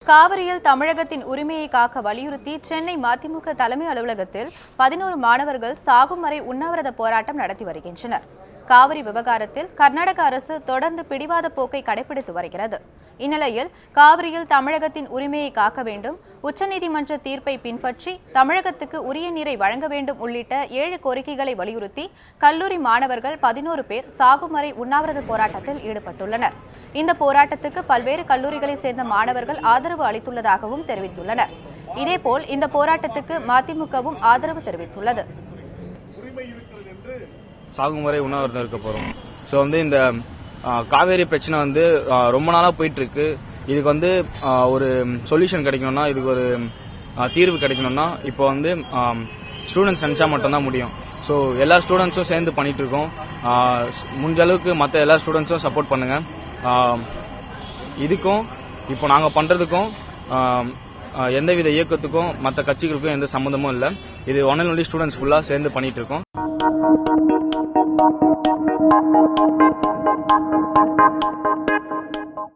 காவிரியில் தமிழகத்தின் உரிமையை காக்க வலியுறுத்தி சென்னை மதிமுக தலைமை அலுவலகத்தில் 11 மாணவர்கள் சாகும் வரை உண்ணாவிரத போராட்டம் நடத்தி வருகின்றனர். காவிரி விவகாரத்தில் கர்நாடக அரசு தொடர்ந்து பிடிவாத போக்கை கடைபிடித்து வருகிறது. இந்நிலையில் காவிரியில் தமிழகத்தின் உரிமையை காக்க வேண்டும், உச்சநீதிமன்ற தீர்ப்பை பின்பற்றி தமிழகத்துக்கு உரிய நீரை வழங்க வேண்டும் உள்ளிட்ட 7 கோரிக்கைகளை வலியுறுத்தி கல்லூரி மாணவர்கள் 11 பேர் சாகும் வரை உண்ணாவிரத போராட்டத்தில் ஈடுபட்டுள்ளனர். இந்த போராட்டத்துக்கு பல்வேறு கல்லூரிகளைச் சேர்ந்த மாணவர்கள் ஆதரவு அளித்துள்ளதாகவும் தெரிவித்துள்ளனர். இதேபோல் இந்த போராட்டத்துக்கு மதிமுகவும் ஆதரவு தெரிவித்துள்ளது. சாகும் வரை உண்ணாவிரதம் இருக்க போறோம். ஸோ இந்த காவேரி பிரச்சனை ரொம்ப நாளா போயிட்டு இருக்கு. இதுக்கு ஒரு சொல்யூஷன் கிடைக்கணும்னா, இதுக்கு ஒரு தீர்வு கிடைக்கணும்னா இப்போ ஸ்டூடெண்ட்ஸ் நினைச்சா மட்டும்தான் முடியும். ஸோ எல்லா ஸ்டூடெண்ட்ஸும் சேர்ந்து பண்ணிட்டு இருக்கோம். முடிஞ்ச அளவுக்கு மற்ற எல்லா ஸ்டூடெண்ட்ஸும் சப்போர்ட் பண்ணுங்க. இதுக்கும் இப்போ நாங்கள் பண்றதுக்கும் எந்தவித இயக்கத்துக்கும் மற்ற கட்சிகளுக்கும் எந்த சம்மந்தமும் இல்லை. இது ஒன் அண்ட் ஒன்லி ஸ்டூடெண்ட்ஸ் ஃபுல்லாக சேர்ந்து பண்ணிட்டு இருக்கோம்.